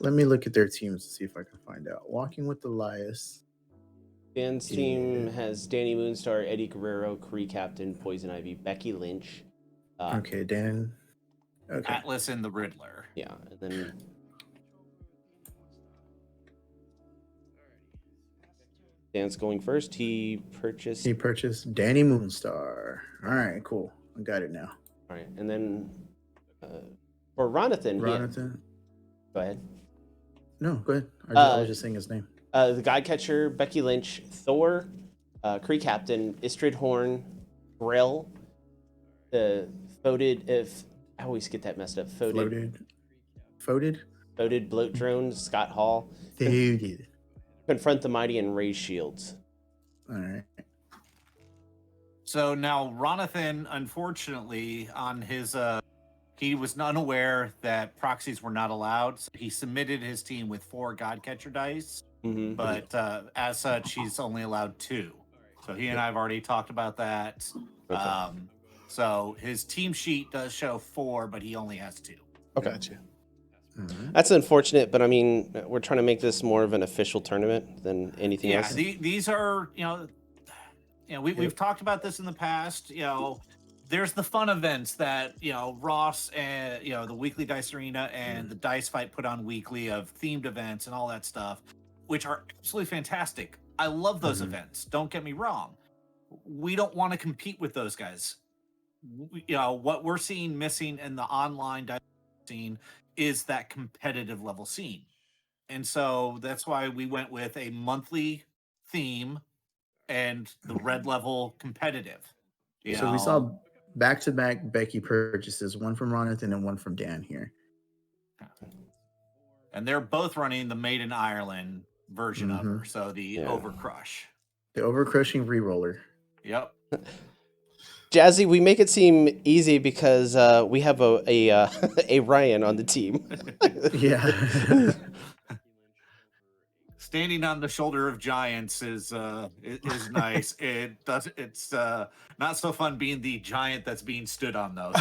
Let me look at their teams to see if I can find out. Walking with Elias. Dan's team has Danny Moonstar, Eddie Guerrero, Kree Captain, Poison Ivy, Becky Lynch. Okay, Dan. Okay. Atlas and the Riddler. Yeah, and then Dan's going first. He purchased Danny Moonstar. All right, cool. I got it now. All right, and then for Ronathan. Go ahead. No, go ahead. I was just saying his name. The Guy Catcher, Becky Lynch, Thor, Kree Captain, Istrid Horn, Grell, Foated. If I always get that messed up. Foated, Bloat Drone, Scott Hall. Foated. Confront the Mighty and raise shields. All right. So now Ronathan, unfortunately, on his he was unaware that proxies were not allowed. So he submitted his team with 4 Godcatcher dice, but as such, he's only allowed 2. So he and I have already talked about that. Okay. So his team sheet does show 4, but he only has 2. Okay. Gotcha. That's unfortunate, but I mean, we're trying to make this more of an official tournament than anything else. Yeah, these are, we've talked about this in the past. There's the fun events that, Ross and, the Weekly Dice Arena and the Dice Fight put on weekly of themed events and all that stuff, which are absolutely fantastic. I love those events. Don't get me wrong. We don't want to compete with those guys. What we're seeing missing in the online dice scene is that competitive level scene. And so that's why we went with a monthly theme and the red level competitive. So we saw back-to-back Becky purchases, one from Ronathan and one from Dan here. And they're both running the Made in Ireland version of her, so the Overcrush. The Overcrushing Reroller. Yep. Jazzy, we make it seem easy because we have a Ryan on the team. Yeah. Standing on the shoulder of giants is nice. It's not so fun being the giant that's being stood on though.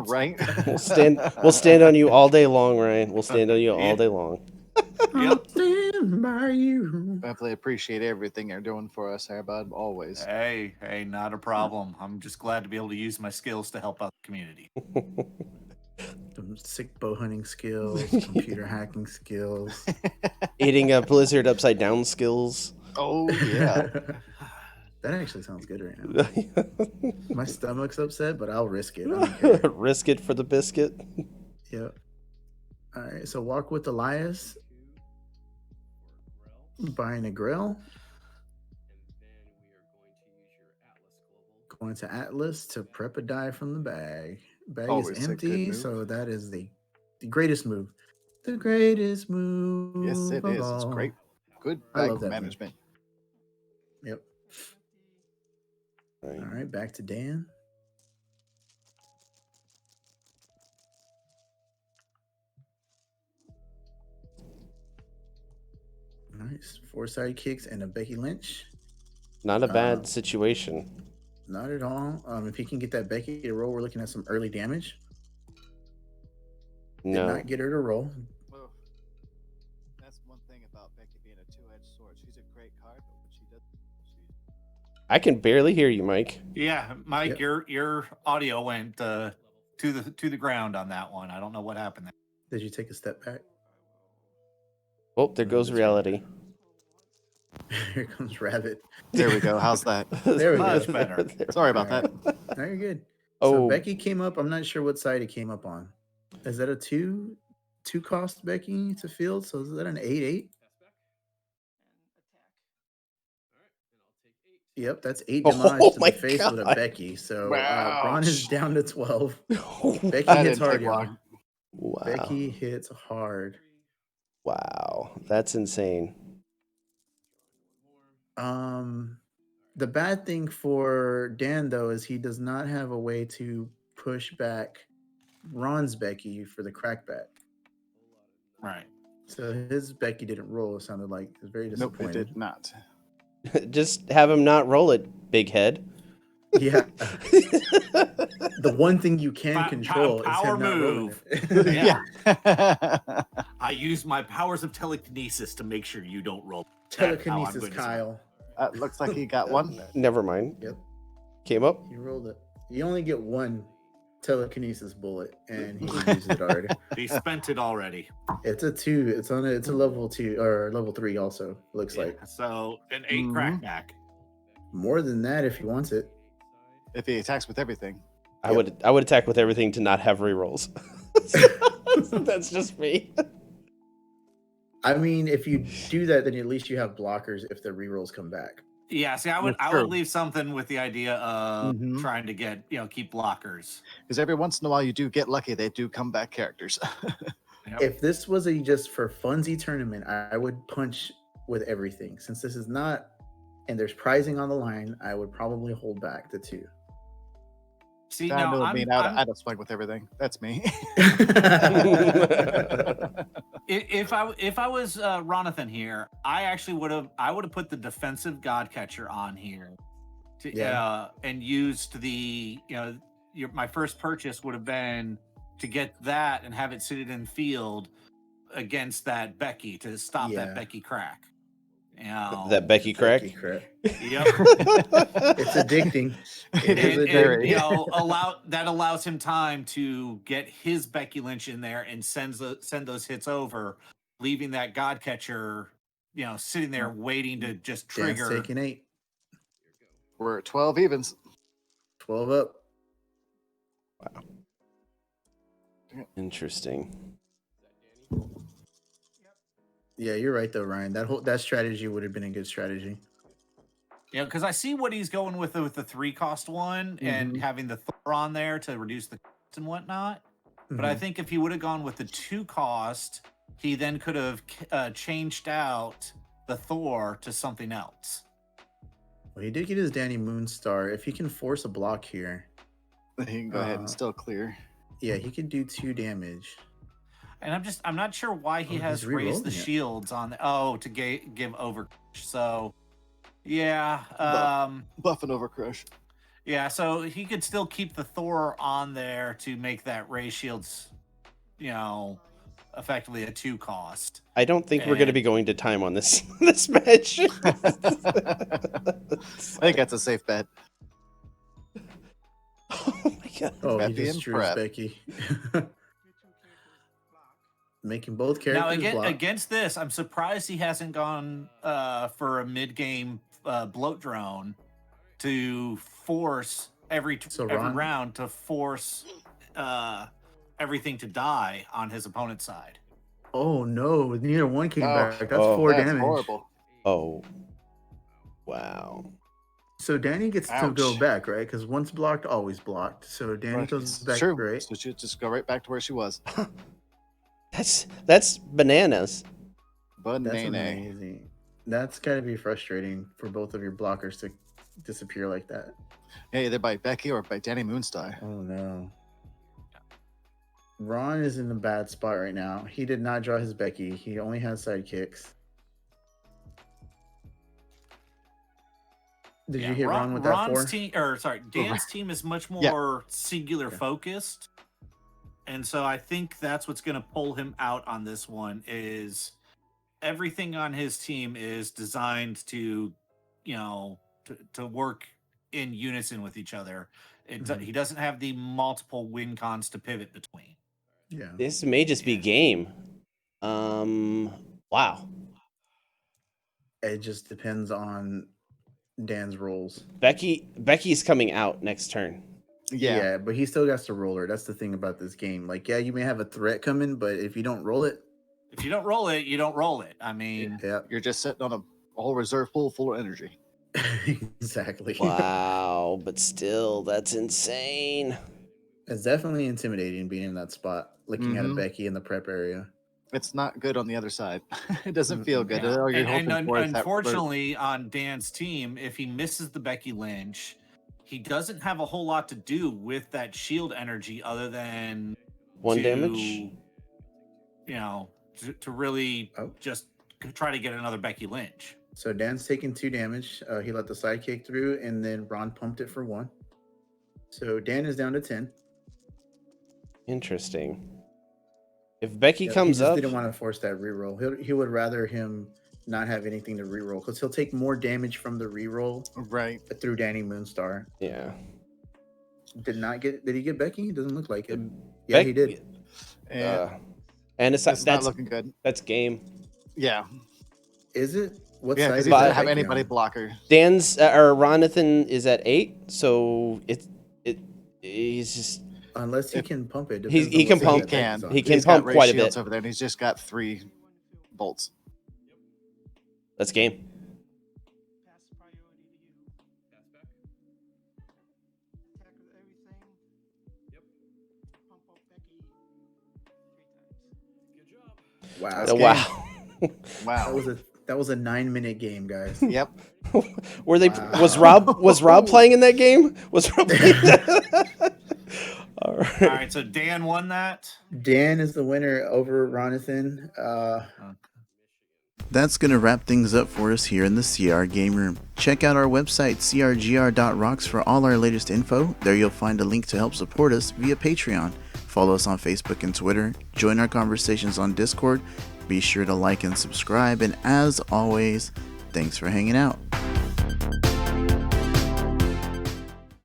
Right. We'll stand on you all day long, Ryan. We'll stand on you all day long. I'll stand by you. Definitely appreciate everything you're doing for us, here, bud. Always. Hey, not a problem. I'm just glad to be able to use my skills to help out the community. Some sick bow hunting skills, computer hacking skills, eating a blizzard upside down skills. Oh yeah. That actually sounds good right now. My stomach's upset, but I'll risk it. Risk it for the biscuit. Yep. All right, so walk with Elias. Buying a grill. Going to Atlas to prep a die from the bag. Bag is empty, so that is the greatest move. The greatest move. Yes, it is. It's great. Good bag management. Yep. All right, back to Dan. Nice. 4 sidekicks and a Becky Lynch. Not a bad situation. Not at all. If he can get that Becky to roll, we're looking at some early damage. No. Did not get her to roll. Well, that's one thing about Becky being a 2-edged sword. She's a great card, but what she does, I can barely hear you, Mike. Yeah, Mike, your audio went to the ground on that one. I don't know what happened there. Did you take a step back? Oh, there goes reality. Here comes Rabbit. There we go. How's that? There we go. Much better. Sorry about that. No, you're good. Oh, so Becky came up. I'm not sure what side it came up on. Is that a two cost Becky to field? So is that an 8/8? Yep, that's 8 damage to the face with a Becky. So Ron is down to 12. Becky hits hard, y'all. Wow. Becky hits hard. Wow, that's insane. The bad thing for Dan though is he does not have a way to push back Ron's Becky for the crackback. Right. So his Becky didn't roll. It sounded like it was very disappointing. Nope, it did not. Just have him not roll it, big head. Yeah. The one thing you can control is him not rolling it. Yeah. I used my powers of telekinesis to make sure you don't roll. Telekinesis, Kyle. Looks like he got one. Never mind. Yep, Came up. he rolled it. You only get one telekinesis bullet, and he used it already. He spent it already. It's a 2. It's a level 2 or level 3 also. Looks like So an 8 crackback. more than that if he wants it. If he attacks with everything. I would attack with everything to not have rerolls. That's just me. I mean, if you do that, then at least you have blockers if the rerolls come back. Yeah, see, I would leave something with the idea of trying to get keep blockers. Because every once in a while you do get lucky; they do come back characters. Yep. If this was a just for funsy tournament, I would punch with everything. Since this is not, and there's prizing on the line, I would probably hold back the 2. See, I no, know I'm, me. I'd have swung with everything. That's me. if I was Ronathan here, I actually would have put the defensive god catcher on here, and used the my first purchase would have been to get that and have it sit in field against that Becky to stop that Becky crack. That Becky crack. Becky crack. Yep. It's addicting. That allows him time to get his Becky Lynch in there and send those hits over, leaving that god catcher, sitting there waiting to just trigger. Dan's taking 8. We're at 12 evens. 12 up. Wow. Interesting. Yeah, you're right though, Ryan. That strategy would have been a good strategy. Yeah, because I see what he's going with the 3-cost one and having the Thor on there to reduce the cost and whatnot. But I think if he would have gone with the 2-cost, he then could have changed out the Thor to something else. Well, he did get his Danny Moonstar. If he can force a block here, He can go ahead and still clear. yeah, he could do 2 damage. And I'm not sure why he has raised the shields on to give over. So yeah, Buff and overcrush. Yeah, so he could still keep the Thor on there to make that raise shields, effectively a 2-cost. I don't think we're going to be going to time on this match. I think that's a safe bet. Oh my god! Oh, he Becky just and drew prep. Becky. Making both characters Now block. against this, I'm surprised he hasn't gone for a mid-game bloat drone to force every round to force everything to die on his opponent's side. Oh no, neither one came back. That's Oh, 4 That's damage. horrible. Oh, wow! So Danny gets to go back, right? Because once blocked, always blocked. So Danny goes back, True. right? So she'll just go right back to where she was. That's bananas. That's Banana. amazing. That's gotta be frustrating for both of your blockers to disappear like that. Yeah, either by Becky or by Danny Moonstar. Oh no. Ron is in a bad spot right now. He did not draw his Becky. He only has sidekicks. Did you hit Ron with that 4? Dan's team is much more singular focused. And so I think that's what's going to pull him out on this one is everything on his team is designed to, to work in unison with each other. He doesn't have the multiple win cons to pivot between. Yeah. This may just be game. Wow. It just depends on Dan's rolls. Becky's coming out next turn. Yeah, but he still got to roll her. That's the thing about this game. Like, yeah, you may have a threat coming, but if you don't roll it, you don't roll it. I mean, You're just sitting on a whole reserve pool full of energy. exactly. Wow, but still, that's insane. It's definitely intimidating being in that spot, looking at a Becky in the prep area. It's not good on the other side. It doesn't feel good. Yeah. All you're hoping for is that unfortunately, on Dan's team, if he misses the Becky Lynch, he doesn't have a whole lot to do with that shield energy other than 1 damage. To really just try to get another Becky Lynch. So Dan's taking 2 damage. He let the sidekick through, and then Ron pumped it for 1. So Dan is down to 10. Interesting. If Becky Yeah, comes he just up, didn't want to force that reroll. He would rather him not have anything to reroll because he'll take more damage from the reroll Right. through Danny Moonstar. yeah. Did he get Becky? It doesn't look like it. Yeah, Beck- he did. And and it's it's not that's looking good. that's game. Yeah. Is it? What Yeah, side because is he But- doesn't that have Becky anybody on? blocker. Dan's or Ronathan is at 8, so he's just Unless he If- can pump it. He Depends on can what side pump- that Becky's on. he can He's got pump Ray quite a Shields bit. over there, and he's just got 3 bolts. that's game. Wow. That's Wow. Wow. That was a 9-minute game, guys. Yep. Were they? Wow. Was Rob playing in that game? Was Rob playing that? All right. All right, so Dan won that. Dan is the winner over Ronathan. That's going to wrap things up for us here in the CR Game Room. Check out our website, crgr.rocks, for all our latest info. There you'll find a link to help support us via Patreon. Follow us on Facebook and Twitter. Join our conversations on Discord. Be sure to like and subscribe. And as always, thanks for hanging out.